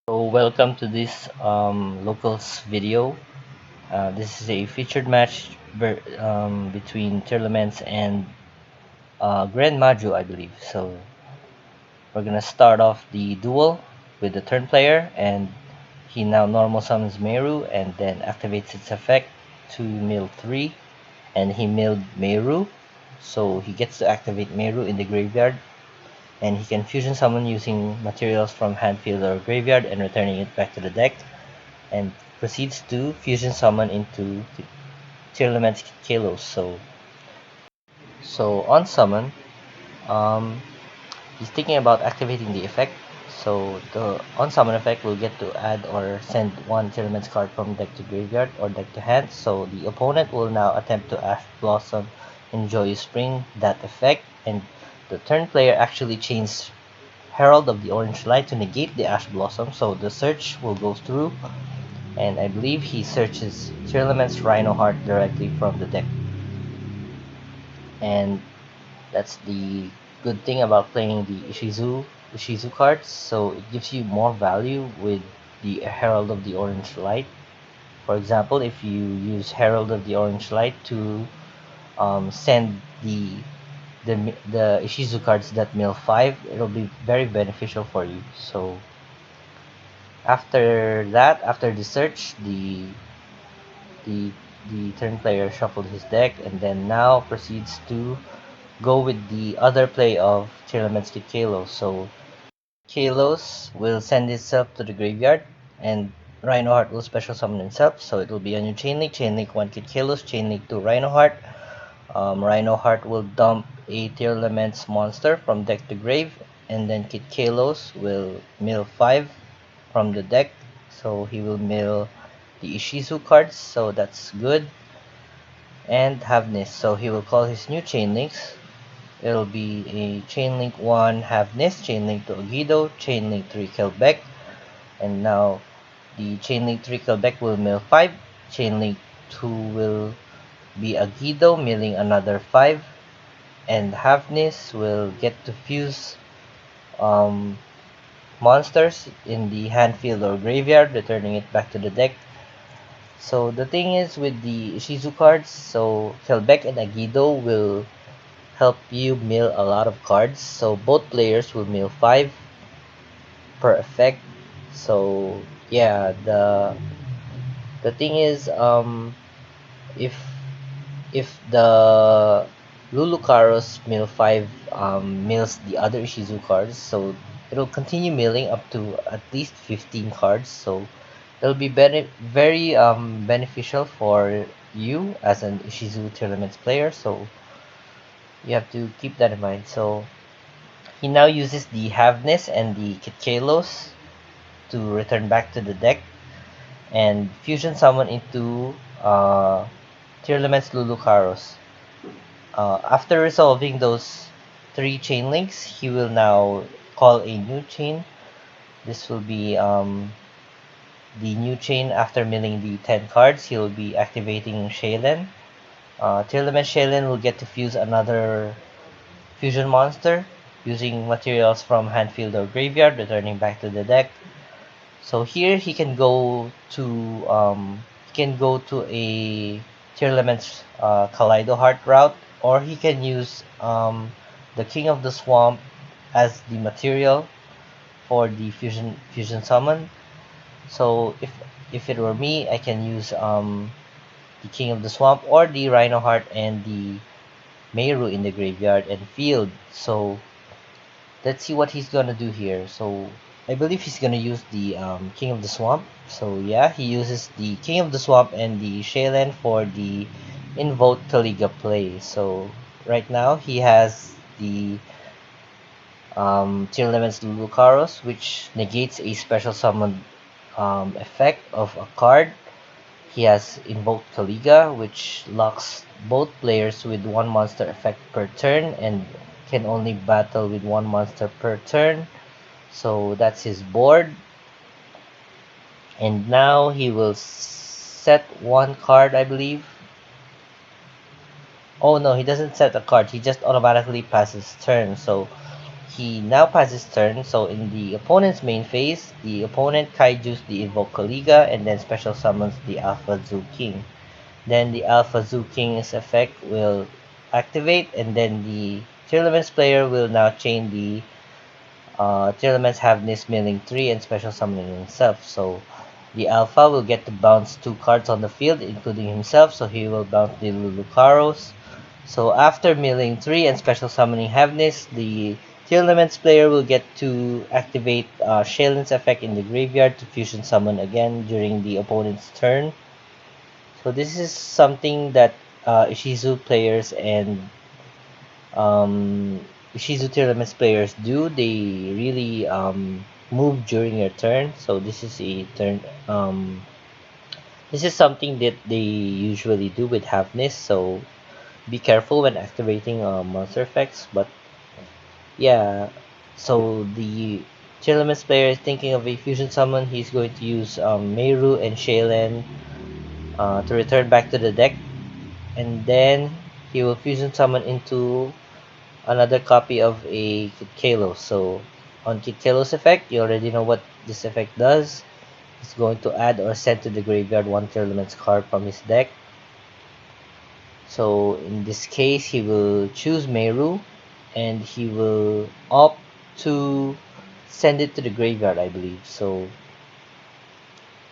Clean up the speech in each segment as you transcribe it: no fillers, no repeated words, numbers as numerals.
So welcome to this locals video. This is a featured match between Tearalaments and Gren Maju, I believe. So we're gonna start off the duel with the turn player, and he now normal summons Meru and then activates its effect to mill 3, and he milled Meru, so he gets to activate Meru in the graveyard, and he can fusion summon using materials from hand, field, or graveyard and returning it back to the deck, and proceeds to fusion summon into Tearalaments Kalos. So on summon, um, he's thinking about activating the effect. So the on summon effect will get to add or send one Tearalaments card from deck to graveyard or deck to hand. So the opponent will now attempt to Ash Blossom in Joyous Spring that effect, and the turn player actually chains Herald of the Orange Light to negate the Ash Blossom. So the search will go through, and I believe he searches Tearlament's Rhino Heart directly from the deck. And that's the good thing about playing the Ishizu cards. So it gives you more value with the Herald of the Orange Light. For example, if you use Herald of the Orange Light to send the Ishizu cards that mill 5, it'll be very beneficial for you. So after that, after the search, the the turn player shuffled his deck and then now proceeds to go with the other play of Tearalaments Kid Kalos. So Kalos will send itself to the graveyard, and Rhinoheart will special summon himself. So it will be a new Chain Link 1 Kid Kalos, Chain Link 2 Rhinoheart. Rhinoheart will dump a Tearalaments monster from deck to grave, and then Kid Kalos will mill 5 from the deck. So he will mill the Ishizu cards, so that's good. And Havnis, so he will call his new chain links. It'll be a chain link 1 Havnis, chain link 2 Agido, chain link 3 Kelbeck, and now the chain link 3 Kelbeck will mill 5, chain link 2 will be Agido, milling another 5, and Havnis will get to fuse um, monsters in the hand, field, or graveyard, returning it back to the deck. So the thing is with the Ishizu cards, so Kelbeck and Agido will help you mill a lot of cards. So both players will mill 5 per effect. So yeah, the thing is if the Lulucaros mill 5 mills the other Ishizu cards, so it'll continue milling up to at least 15 cards. So it'll be very beneficial for you as an Ishizu tournaments player. So you have to keep that in mind. So he now uses the Havness and the Kitkalos to return back to the deck and fusion summon into Tearlament's Lulucaros. After resolving those 3 chain links, he will now call a new chain. This will be the new chain after milling the 10 cards. He will be activating Shaylen. Tearlament Shaylen will get to fuse another fusion monster using materials from hand, field, or graveyard, returning back to the deck. So here he can go to a Tearlament's Kaleido Heart route, or he can use the King of the Swamp as the material for the fusion summon. So if it were me, I can use the King of the Swamp or the Rhino Heart and the Meru in the graveyard and field. So let's see what he's gonna do here. So I believe he's gonna use the King of the Swamp. So yeah, he uses the King of the Swamp and the Shaylen for the Invoke Taliga play. So right now he has the Tearlament's Lucaros, which negates a special summon effect of a card. He has Invoked Kaliga, which locks both players with one monster effect per turn and can only battle with one monster per turn. So that's his board. And now he will set one card, I believe. Oh no, he doesn't set a card. He just automatically passes turn. So he now passes turn. So in the opponent's main phase, the opponent kaijus the Evoke Kaliga and then special summons the Alpha Zoo King. Then the Alpha Zoo King's effect will activate, and then the Tearalaments player will now chain the Tearalaments Havnis milling 3 and special summoning himself. So the Alpha will get to bounce 2 cards on the field, including himself, so he will bounce the Lulucaros. So after milling 3 and special summoning Havnis, the Tearalaments player will get to activate Shalen's effect in the graveyard to fusion summon again during the opponent's turn. So this is something that Ishizu players and um, Ishizu Tearalaments players do. They really move during your turn. So this is a turn. This is something that they usually do with Havnis. So be careful when activating monster effects. But yeah, so the Tearalaments player is thinking of a fusion summon. He's going to use Meru and Shaylen to return back to the deck, and then he will fusion summon into another copy of a Kit Kalos. So on Kit Kalos effect, you already know what this effect does. It's going to add or send to the graveyard one Tearalaments card from his deck. So in this case, he will choose Meru, and he will opt to send it to the graveyard, I believe. So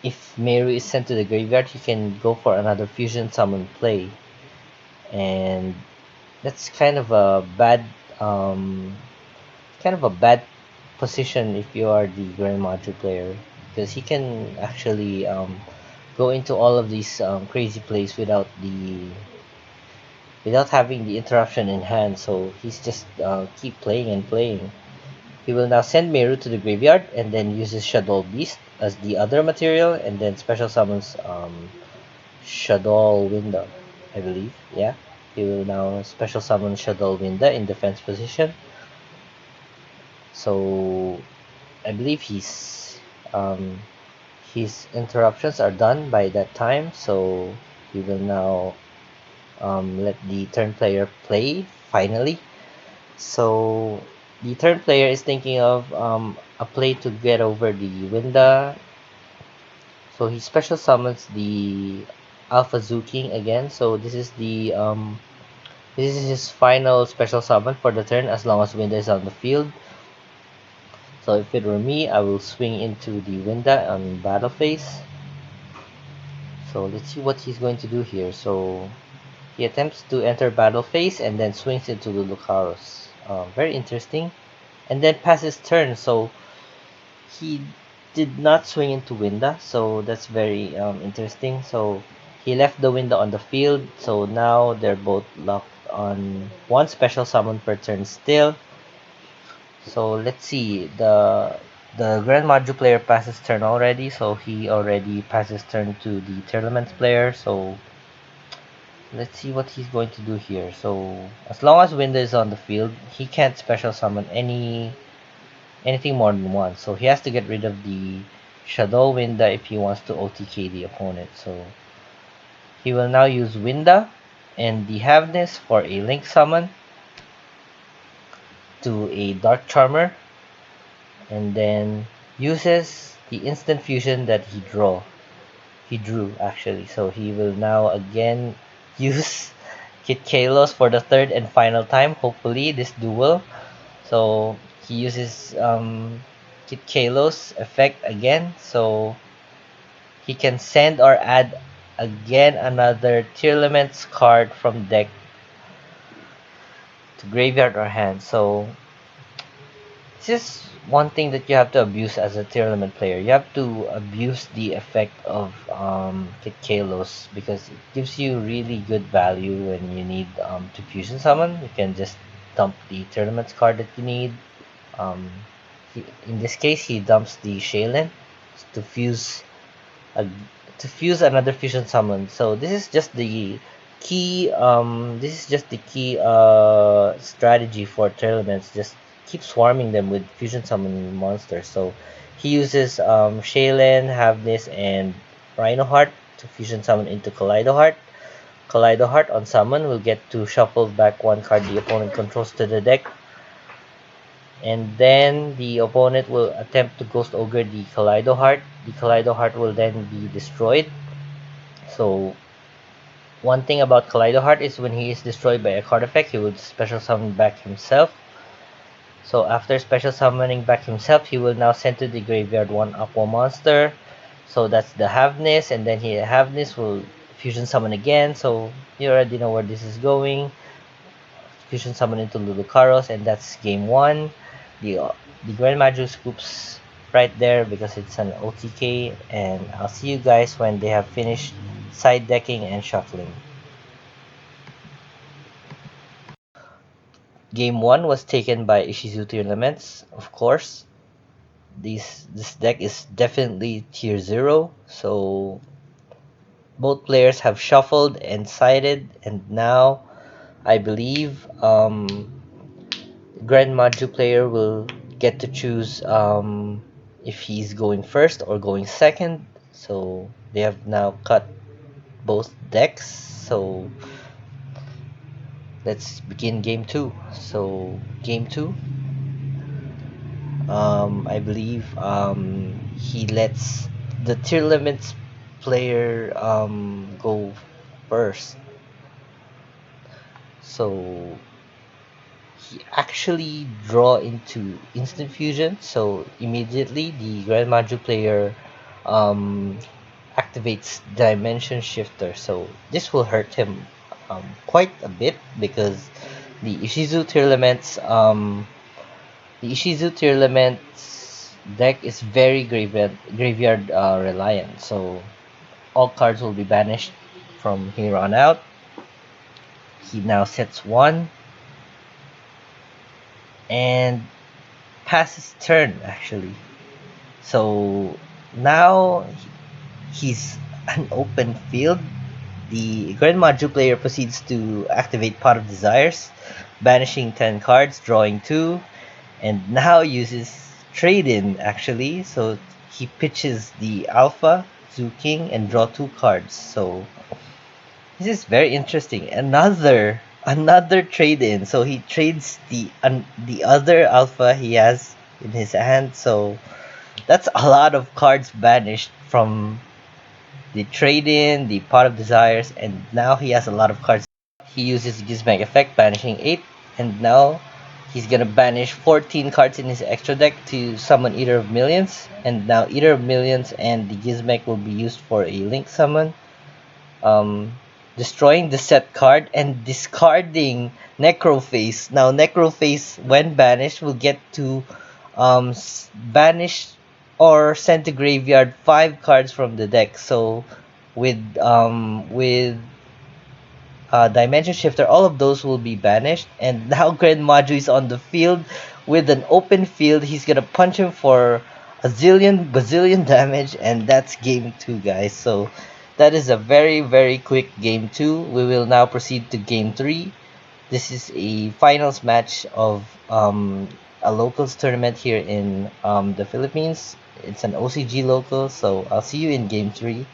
if Meru is sent to the graveyard, he can go for another fusion summon play, and that's um, kind of a bad position if you are the Gren Maju player, because he can actually go into all of these crazy plays without having the interruption in hand. So he's just keep playing and playing. He will now send Meru to the graveyard and then uses Shadow Beast as the other material, and then special summons Shadow Winda, I believe. Yeah, he will now special summon Shadow Winda in defense position. So I believe his interruptions are done by that time, so he will now let the turn player play finally. So the turn player is thinking of a play to get over the Winda. So he special summons the Alpha Zoo King again. So this is his final special summon for the turn as long as Winda is on the field. So if it were me, I will swing into the Winda on battle phase. So let's see what he's going to do here. So he attempts to enter battle phase and then swings into the Lucaros. Very interesting. And then passes turn. So he did not swing into Winda. So that's very interesting. So he left the Winda on the field. So now they're both locked on one special summon per turn still. So let's see. The Grand Maju player passes turn already, so he already passes turn to the Tearalaments player. So let's see what he's going to do here. So as long as Winda is on the field, he can't special summon anything more than one. So he has to get rid of the Shadow Winda if he wants to OTK the opponent. So he will now use Winda and the Havness for a Link summon to a Dark Charmer, and then uses the instant fusion that he drew actually. So he will now again use Kit Kalos for the third and final time, hopefully this duel. So he uses Kit Kalos effect again, so he can send or add again another Tearalaments card from deck to graveyard or hand. So this is one thing that you have to abuse as a tournament player. You have to abuse the effect of Kit Kalos, because it gives you really good value when you need to fusion summon. You can just dump the tournaments card that you need. Um, in this case, he dumps the Shaylin to fuse a, to fuse another fusion summon. So this is just the key strategy for tournaments. Just keep swarming them with fusion summon monsters. So he uses Shaylin, Havnis, and Rhino Heart to fusion summon into Kaleido Heart. Kaleido Heart on summon will get to shuffle back one card the opponent controls to the deck. And then the opponent will attempt to Ghost Ogre the Kaleido Heart. The Kaleido Heart will then be destroyed. So one thing about Kaleido Heart is when he is destroyed by a card effect, he will special summon back himself. So after special summoning back himself, he will now send to the graveyard one Aqua monster. So that's the Havness, and then he Havness will fusion summon again. So you already know where this is going. Fusion summon into Lulucaros, and that's game one. The uh, the Grand Maju scoops right there because it's an OTK, and I'll see you guys when they have finished side decking and shuffling. Game one was taken by Ishizu Tearalaments, of course. This deck is definitely tier 0, so both players have shuffled and sided, and now I believe Grand Maju player will get to choose if he's going first or going second. So they have now cut both decks. So let's begin game two. So game two, I believe he lets the tier limits player go first. So he actually draw into instant fusion. So immediately the Grand Maju player um, activates Dimension Shifter. So this will hurt him quite a bit because the Ishizu Tearalaments deck is very graveyard reliant. So all cards will be banished from here on out. He now sets one and passes turn actually. So now he's an open field. The Grand Maju player proceeds to activate Pot of Desires, banishing 10 cards, drawing 2, and now uses Trade In actually. So he pitches the Alpha, Zoo King, and draw 2 cards. So this is very interesting. Another trade in. So he trades the other Alpha he has in his hand. So that's a lot of cards banished from the trade-in, the Pot of Desires, and now he has a lot of cards. He uses Gizmek effect, banishing 8, and now he's gonna banish 14 cards in his extra deck to summon Eater of Millions, and now Eater of Millions and the Gizmek will be used for a link summon, um, destroying the set card and discarding Necroface. Now Necroface, when banished, will get to banish or send to graveyard 5 cards from the deck. So with Dimension Shifter, all of those will be banished. And now Gren Maju is on the field with an open field. He's gonna punch him for a zillion bazillion damage, and that's game two, guys. So that is a very quick game two. We will now proceed to game three. This is a finals match of a locals tournament here in the Philippines. It's an OCG local, so I'll see you in game three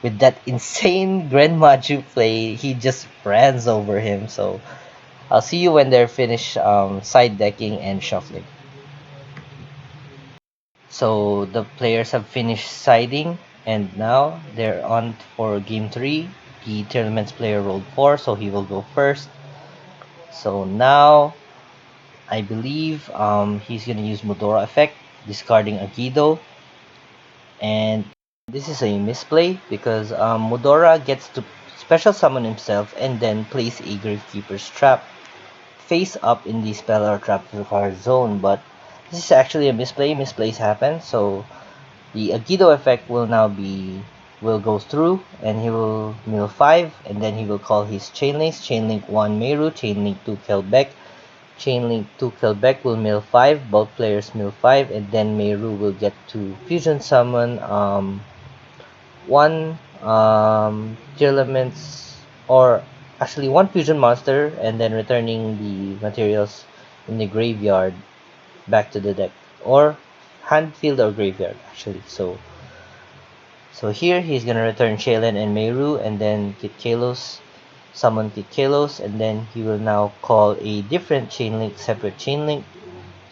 with that insane Gren Maju play. He just runs over him. So I'll see you when they're finished side decking and shuffling. So the players have finished siding, and now they're on for game three. The tournament's player rolled 4, so he will go first. So now I believe he's gonna use Mudora effect, discarding Agido, and this is a misplay because Mudora gets to special summon himself and then place a Gravekeeper's trap face up in the spell or trap card zone. But this is actually a misplay. Misplays happen, so the Agido effect will go through, and he will mill 5, and then he will call his Chainlinks, Chainlink 1 Meru, Chainlink 2 Kelbeck. Chainlink 2 Kelbeck will mill 5, both players mill 5, and then Meru will get to fusion summon one Tearalaments, or actually one fusion monster, and then returning the materials in the graveyard back to the deck, or hand field or graveyard actually. So here he's gonna return Shaylin and Meru, and then Kit Kalos, summon Kit Kalos, and then he will now call a different chain link, separate chain link.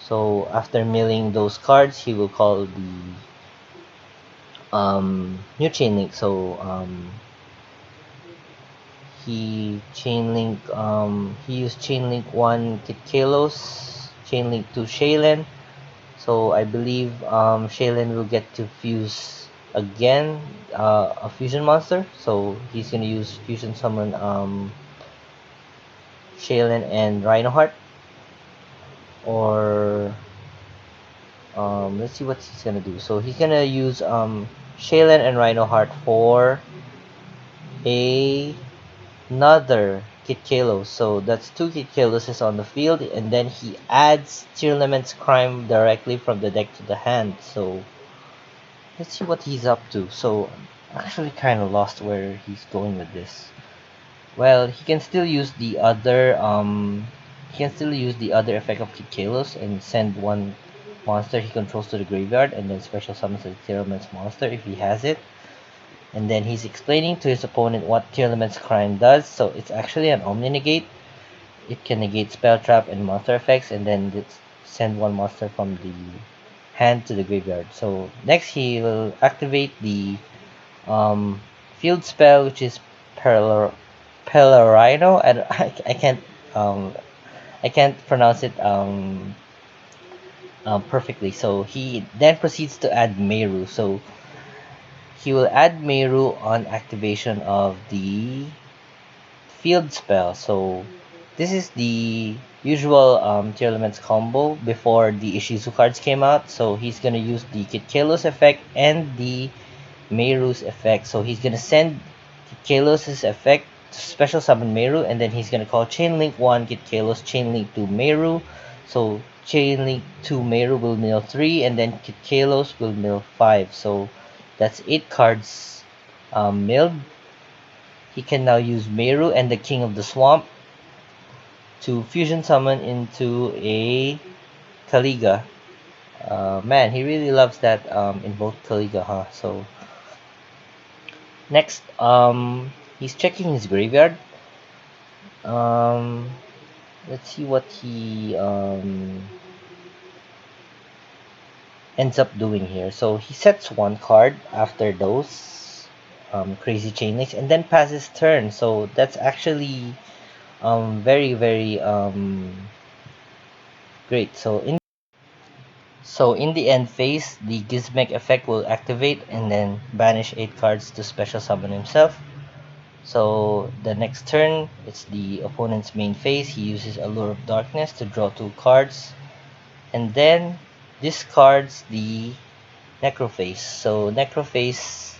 So after milling those cards, he will call the new chain link. So he used chain link 1 Kit Kalos, chain link 2 Shaylen. So I believe Shaylen will get to fuse again a fusion monster. So he's gonna use fusion summon Shaylen and Rhinoheart, or let's see what he's gonna do. So he's gonna use Shaylen and Rhinoheart for another Kit Kalos. So that's 2 Kit Kaloses on the field, and then he adds Tearalaments Crime directly from the deck to the hand. So let's see what he's up to. So I'm actually kind of lost where he's going with this. Well, he can still use the other effect of Kit Kalos and send one monster he controls to the graveyard, and then special summons the Tearalaments monster if he has it. And then he's explaining to his opponent what Tearalaments Crime does. So it's actually an Omni Negate. It can negate spell trap and monster effects, and then send one monster from the hand to the graveyard. So next he will activate the um, field spell, which is Pelarino. Um, I can't pronounce it perfectly. So he then proceeds to add Meru. So he will add Meru on activation of the field spell. So this is the usual Tier Elements combo before the Ishizu cards came out. So he's gonna use the Kitkelos effect and the Meru's effect. So he's gonna send Kitkelos' effect to special summon Meru, and then he's gonna call Chain Link 1 Kitkelos, Chain Link 2 Meru. So Chain Link 2 Meru will mill 3, and then Kitkelos will mill 5. So that's 8 cards milled. He can now use Meru and the King of the Swamp to fusion summon into a Kaliga. Man, he really loves that invoked Kaliga, huh? So next, he's checking his graveyard. Um, let's see what he ends up doing here. So he sets one card after those crazy chain links, and then passes turn. So that's actually very very great. So in the end phase, the Gizmek effect will activate and then banish 8 cards to special summon himself. So the next turn, it's the opponent's main phase. He uses Allure of Darkness to draw 2 cards, and then discards the Necrophase. So Necrophase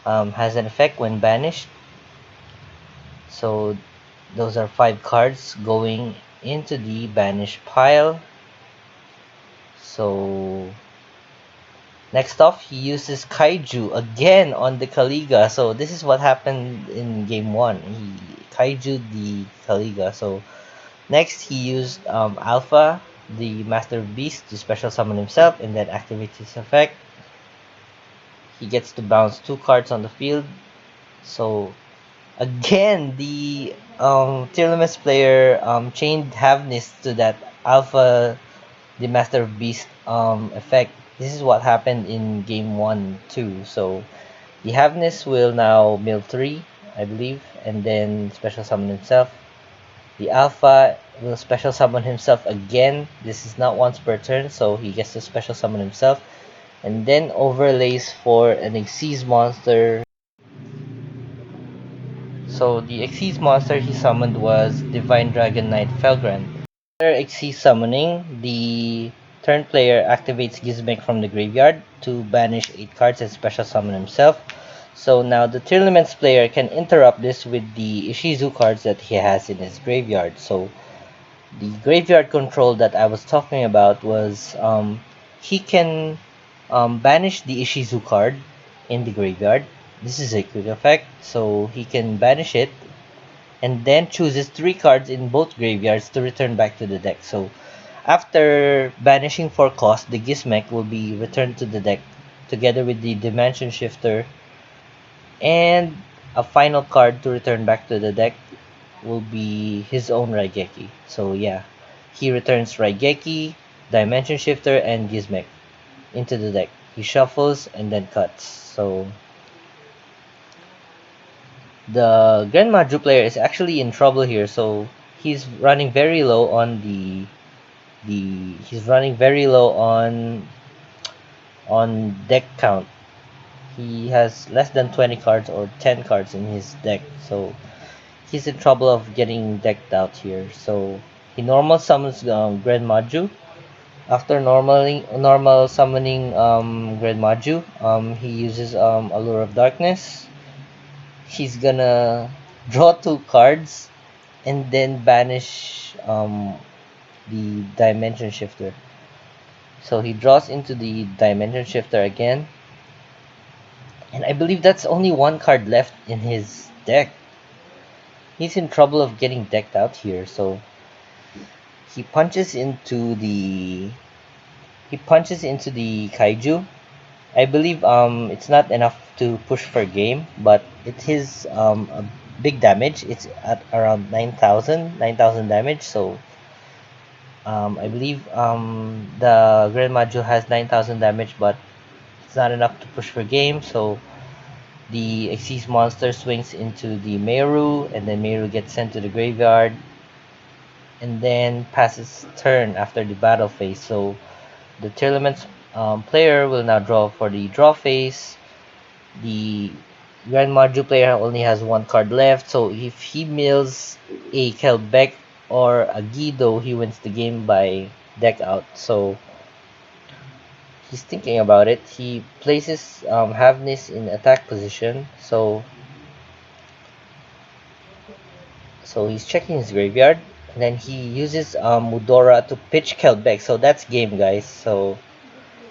has an effect when banished. So those are 5 cards going into the banished pile. So next off, he uses Kaiju again on the Kaliga. So this is what happened in game 1. He Kaiju the Kaliga. So next, he used Alpha, the Master of Beast, to special summon himself and then activate his effect. He gets to bounce 2 cards on the field. So again, the Tearalaments player chained Havnis to that Alpha, the Master of Beast effect. This is what happened in game 1 too. So the Havnis will now mill 3, I believe, and then special summon himself. The Alpha will special summon himself again. This is not once per turn, so he gets to special summon himself. And then overlays for an Xyz monster. So the Xyz monster he summoned was Divine Dragon Knight Felgran. After Xyz summoning, the turn player activates Gizmek from the graveyard to banish 8 cards and special summon himself. So now the Tearalaments player can interrupt this with the Ishizu cards that he has in his graveyard. So the graveyard control that I was talking about was he can banish the Ishizu card in the graveyard. This is a quick effect, so he can banish it and then chooses 3 cards in both graveyards to return back to the deck. So after banishing for cost, the Gizmek will be returned to the deck together with the Dimension Shifter, and a final card to return back to the deck will be his own Raigeki. So yeah, he returns Raigeki, Dimension Shifter, and Gizmek into the deck. He shuffles and then cuts. So the Gren Maju player is actually in trouble here. So he's running very low on the he's running very low on deck count. He has less than 20 cards or 10 cards in his deck. So he's in trouble of getting decked out here. So he normal summons Gren Maju. After normal summoning Gren Maju, he uses Allure of Darkness. He's gonna draw two cards and then banish the Dimension Shifter. So he draws into the Dimension Shifter again. And I believe that's only one card left in his deck. He's in trouble of getting decked out here, so he punches into the kaiju. I believe it's not enough to push for game, but it is a big damage. It's at around 9,000 damage. So I believe the Grand Maju has 9,000 damage, but it's not enough to push for game. So the Xyz monster swings into the Meru, and then Meru gets sent to the graveyard, and then passes turn after the battle phase. So the Tearalaments player will now draw for the draw phase. The Grand Maju player only has one card left, so if he mills a Kelbeck or a Guido, he wins the game by deck out. So he's thinking about it. He places Havnis in attack position, so he's checking his graveyard, and then he uses Mudora to pitch Kelbeck. So that's game, guys. So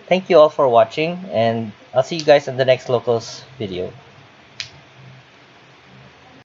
thank you all for watching, and I'll see you guys in the next locals video.